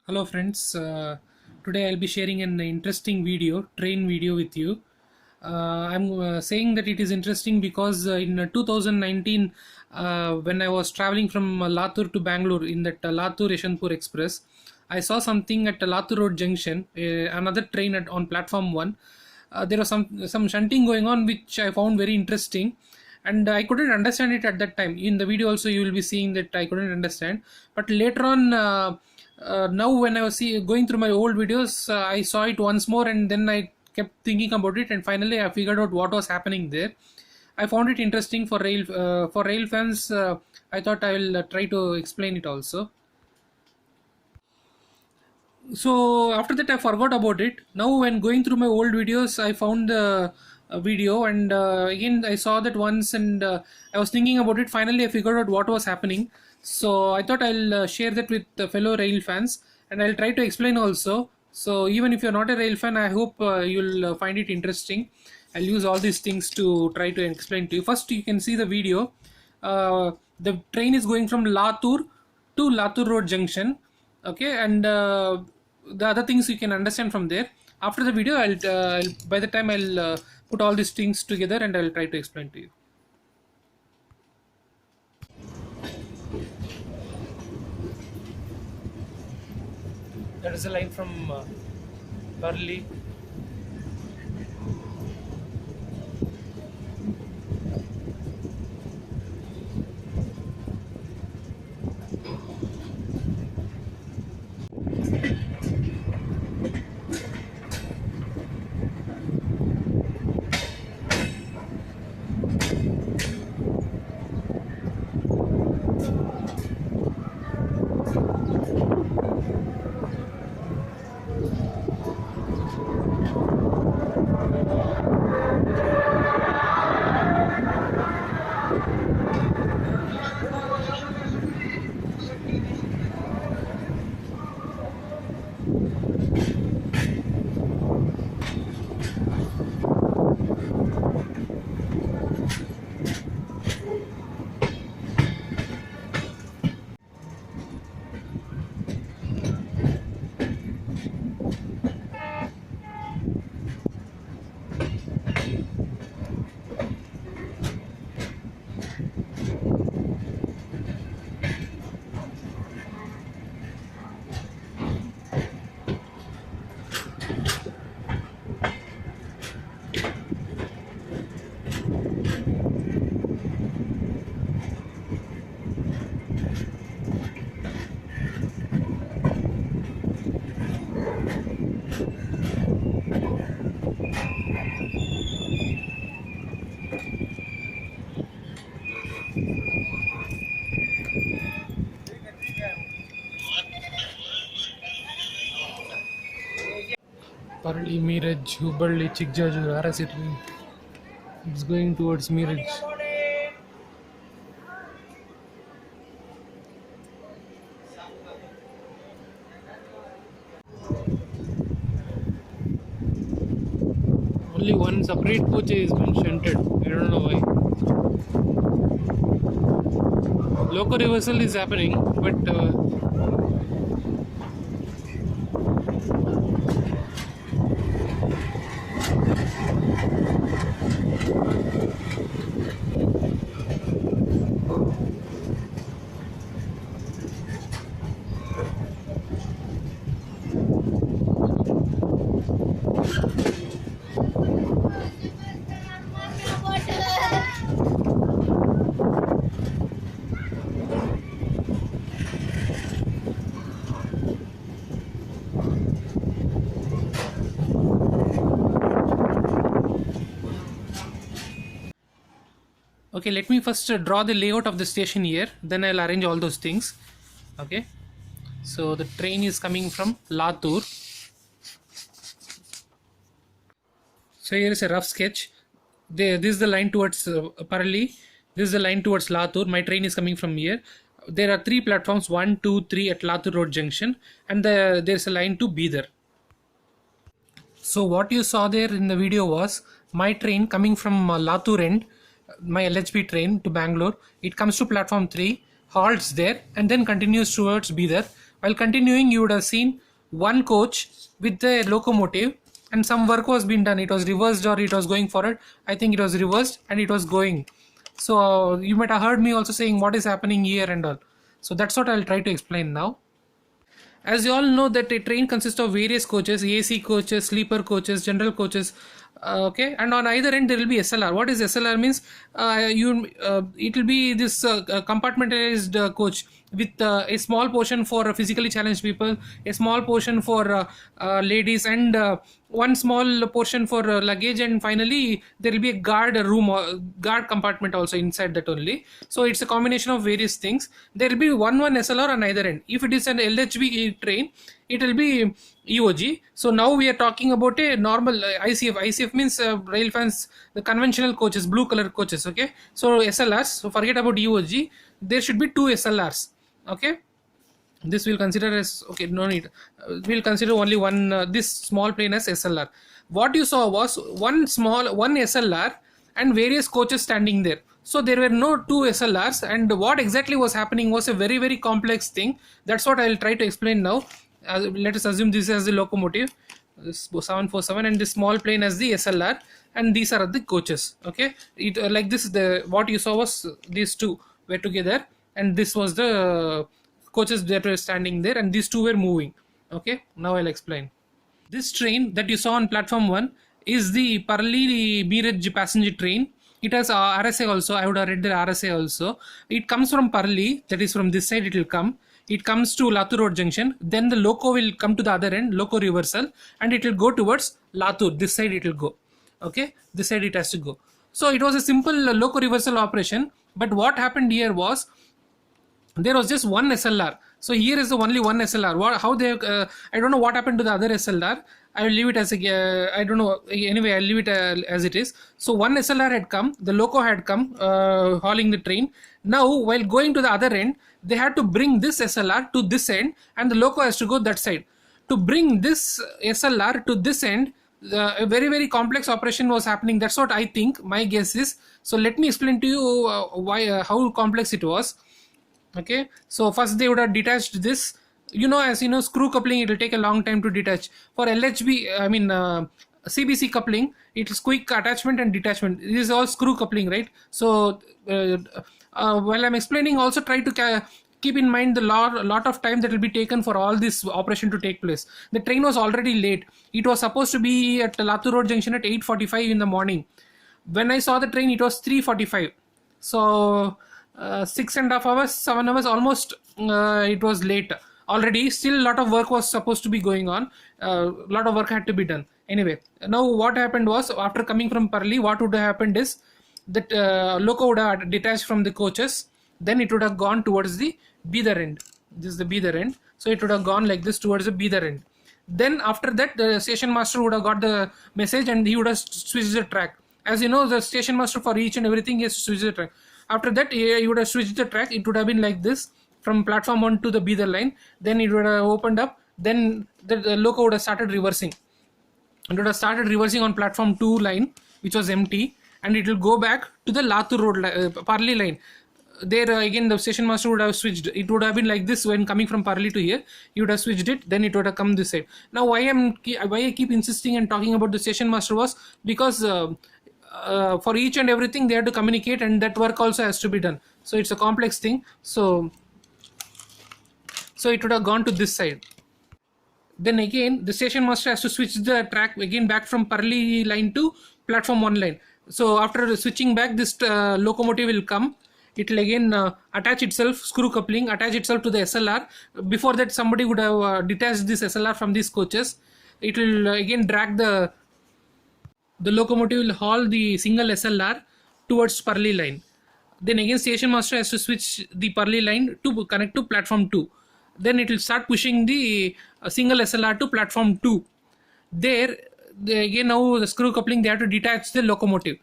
Hello friends, today I'll be sharing an interesting train video with you. I'm saying that it is interesting because in 2019, when I was traveling from Latur to Bangalore in that Latur Yesvantpur Express, I saw something at Latur Road Junction, another train on platform 1. There was some shunting going on which I found very interesting, and I couldn't understand it at that time. In the video also you will be seeing that I couldn't understand, but later on, now when I was going through my old videos, I saw it once more, and then I kept thinking about it, and finally I figured out what was happening there. I found it interesting for rail fans. I thought I will try to explain it also. So after that I forgot about it. Now when going through my old videos, I found the video, and again I saw that once, and I was thinking about it. Finally I figured out what was happening, so I thought I'll share that with the fellow rail fans, and I'll try to explain also. So even if you're not a rail fan, I hope you'll find it interesting. I'll use all these things to try to explain to you. First, you can see the video. The train is going from Latur to Latur Road Junction. Okay, and the other things you can understand from there. After the video, by the time I'll put all these things together, and I'll try to explain to you. That is a line from Parli. Parli, Miraj, Hubballi, Chikkajur, Arasitri. It's going towards Miraj. Only one separate coach is been shunted. I don't know why. Local reversal is happening, but okay, let me first draw the layout of the station here, then I'll arrange all those things. Okay, so the train is coming from Latur. So here is a rough sketch. This is the line towards Parli. This is the line towards Latur. My train is coming from here. There are 3 platforms, 1, 2, 3 at Latur Road Junction, and there's a line to Bidar. So what you saw there in the video was my train coming from Latur end, my LHB train to Bangalore. It comes to platform 3, halts there, and then continues towards Bidar. While continuing, you would have seen one coach with the locomotive, and some work was being done. It was reversed or it was going forward. I think it was reversed and it was going. So you might have heard me also saying what is happening here and all. So that's what I'll try to explain now. As you all know that a train consists of various coaches, AC coaches, sleeper coaches, general coaches, okay, and on either end there will be SLR. What is SLR means? It will be this compartmentalized coach with a small portion for physically challenged people, a small portion for ladies, and one small portion for luggage, and finally there will be a guard room or guard compartment also inside that only. So it's a combination of various things. There will be one SLR on either end. If it is an LHB train, it will be EOG. So now we are talking about a normal ICF. ICF means rail fans, the conventional coaches, blue color coaches. Okay, so SLRs. So forget about EOG. There should be two SLRs. Okay, this we'll consider as, okay, no need. We'll consider only one, this small plane as SLR. What you saw was one SLR and various coaches standing there. So there were no two SLRs, and what exactly was happening was a very, very complex thing. That's what I'll try to explain now. Let us assume this as the locomotive, this 747, and this small plane as the SLR, and these are the coaches. Okay, it like this, the what you saw was these two were together, and this was the coaches that were standing there, and these two were moving. Okay, now I'll explain. This train that you saw on platform 1 is the Parli Miraj passenger train. It has RSA also. I would have read the RSA also. It comes from Parli, that is from this side it will come. It comes to Latur Road Junction. Then the loco will come to the other end, loco reversal, and it will go towards Latur. This side it will go. Okay, this side it has to go. So it was a simple loco reversal operation. But what happened here was there was just one SLR. So here is the only one SLR. How they? I don't know what happened to the other SLR. I will leave it as a. I don't know. Anyway, I'll leave it as it is. So one SLR had come. The loco had come, hauling the train. Now, while going to the other end, they had to bring this SLR to this end, and the loco has to go that side. To bring this SLR to this end, a very, very complex operation was happening. That's what I think. My guess is. So let me explain to you how complex it was. Okay, so first they would have detached this. As you know, screw coupling, it will take a long time to detach. For LHB, I mean CBC coupling, it is quick attachment and detachment. This is all screw coupling, right? So while I'm explaining, also try to keep in mind the lot of time that will be taken for all this operation to take place. The train was already late. It was supposed to be at Latur Road Junction at 8:45 in the morning. When I saw the train, it was 3:45. So 6.5 hours, 7 hours, almost it was late already. Still a lot of work was supposed to be going on. A lot of work had to be done. Anyway, now what happened was, after coming from Parli, what would have happened is that loco would have detached from the coaches. Then it would have gone towards the Bidar end. This is the Bidar end. So it would have gone like this towards the Bidar end. Then after that, the station master would have got the message and he would have switched the track. As you know, the station master for each and everything has switched the track. After that, he would have switched the track. It would have been like this from platform 1 to the Bidar line. Then it would have opened up. Then the loco would have started reversing. It would have started reversing on platform 2 line, which was empty, and it will go back to the Latur Road Parli line. There again, the station master would have switched. It would have been like this when coming from Parli to here. He would have switched it. Then it would have come this side. Now, why I keep insisting and talking about the station master was because for each and everything they have to communicate, and that work also has to be done. So it's a complex thing. So it would have gone to this side. Then again, the station master has to switch the track again back from Parli line to platform 1 line. So after switching back, this locomotive will come. It will again attach itself, screw coupling, attach itself to the SLR. Before that, somebody would have detached this SLR from these coaches. It will again drag the locomotive, will haul the single SLR towards Parli line. Then again, station master has to switch the Parli line to connect to platform 2. Then it will start pushing the single SLR to platform 2. There, again now the screw coupling, they have to detach the locomotive.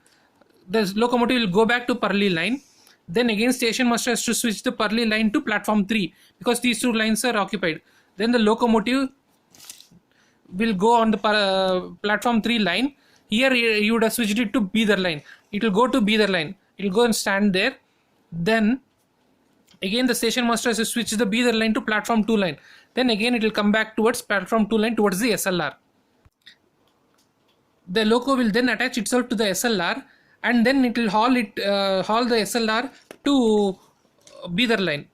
The locomotive will go back to Parli line. Then again, station master has to switch the Parli line to platform 3 because these two lines are occupied. Then the locomotive will go on the platform 3 line. Here you would have switched it to Bidar line. It will go to Bidar line. It will go and stand there. Then Again the station master has to switch the B other line to platform 2 line. Then again it will come back towards platform 2 line towards the SLR. The loco will then attach itself to the SLR, and then it will haul the SLR to B other line.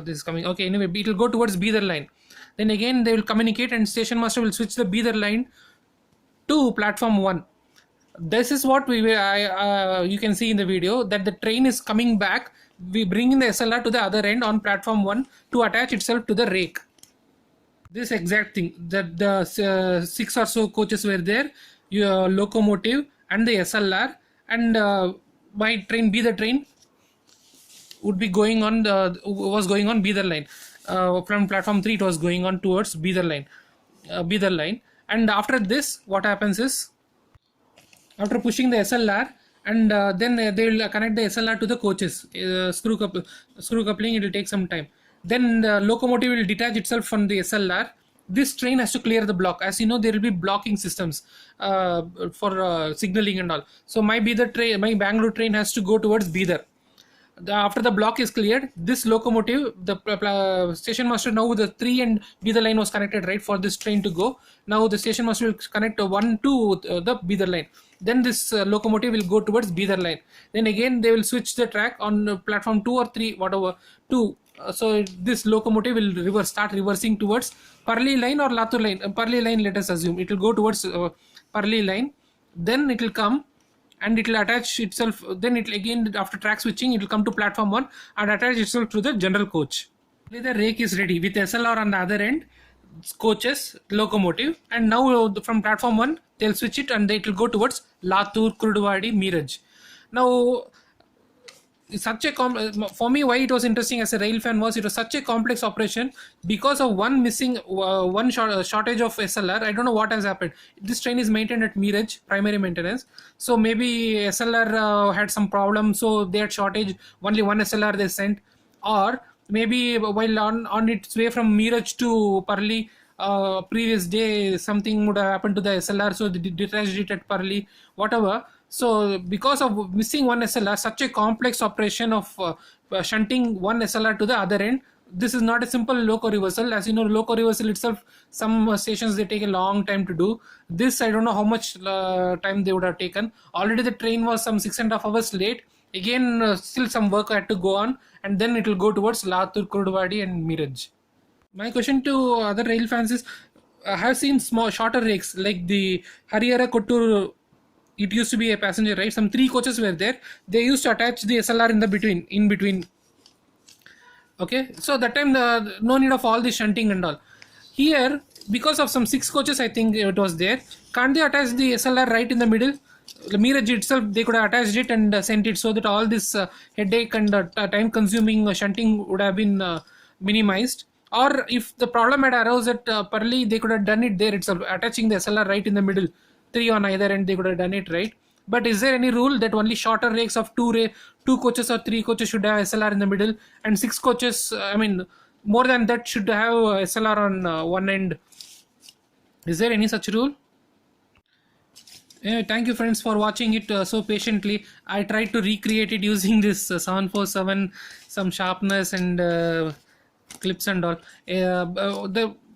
This is coming. Okay, anyway, it will go towards B other line. Then again they will communicate, and station master will switch the B other line to platform 1. This is what you can see in the video, that the train is coming back. We bring in the SLR to the other end on platform 1 to attach itself to the rake. This exact thing, that the 6 or so coaches were there, your locomotive and the SLR, and my train, B the train, would be going on was going on B other line. From platform 3 it was going on towards B other line. And after this, what happens is, after pushing the SLR, and then they will connect the SLR to the coaches, screw coupling, it will take some time. Then the locomotive will detach itself from the SLR. This train has to clear the block. As you know, there will be blocking systems for signaling and all. So my Bangalore train has to go towards Bidar. After the block is cleared, this locomotive, the station master, now the 3 and Bidar line was connected, right, for this train to go. Now the station master will connect 1 to the Bidar line. Then this locomotive will go towards Bidar line. Then again they will switch the track on platform 2 or 3, whatever, 2. So this locomotive will start reversing towards Parli line or Latur line. Parli line, let us assume. It will go towards Parli line. Then it will come and it will attach itself. Then it will again, after track switching, it will come to platform 1 and attach itself to the general coach. The rake is ready with SLR on the other end, coaches, locomotive, and now from platform 1 they'll switch it and it will go towards Latur, Kurdwadi, Miraj. Now such a for me, why it was interesting as a rail fan was, it was such a complex operation because of one missing shortage of SLR. I don't know what has happened. This train is maintained at Miraj, primary maintenance, so maybe SLR had some problem, so they had shortage, only one SLR they sent, or maybe while on its way from Miraj to Parli, previous day something would have happened to the SLR, so they detached it at Parli, whatever. So because of missing one SLR, such a complex operation of shunting one SLR to the other end, this is not a simple loco reversal. As you know, loco reversal itself, some stations they take a long time to do. This, I don't know how much time they would have taken. Already the train was some 6.5 hours late. Again, still some work had to go on, and then it will go towards Latur, Kurdwadi and Miraj. My question to other rail fans is, I have seen shorter rakes like the Harihara Kottur. It used to be a passenger, right? Some 3 coaches were there. They used to attach the SLR in between. Okay, so that time no need of all the shunting and all. Here, because of some 6 coaches, I think it was there. Can't they attach the SLR right in the middle? The Miraj itself, they could have attached it and sent it, so that all this headache and time-consuming shunting would have been minimized. Or if the problem had arose at Parli, they could have done it there itself, attaching the SLR right in the middle. 3 on either end, they could have done it, right? But is there any rule that only shorter rakes of 2 coaches or 3 coaches should have SLR in the middle, and 6 coaches, I mean more than that, should have SLR on one end? Is there any such rule? Thank you friends for watching it so patiently. I tried to recreate it using this 747, some sharpness and clips and all.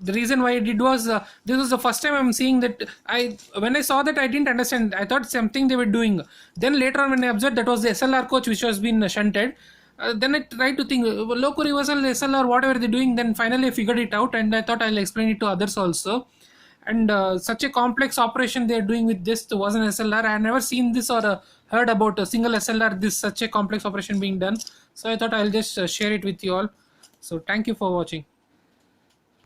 The reason why I did was, this was the first time I'm seeing that. When I saw that, I didn't understand. I thought something they were doing. Then later on, when I observed that was the SLR coach which was been shunted, then I tried to think, loco reversal, SLR, whatever they're doing. Then finally I figured it out, and I thought I'll explain it to others also. And such a complex operation they're doing with this was an SLR. I had never seen this or heard about a single SLR, such a complex operation being done. So I thought I'll just share it with you all. So thank you for watching.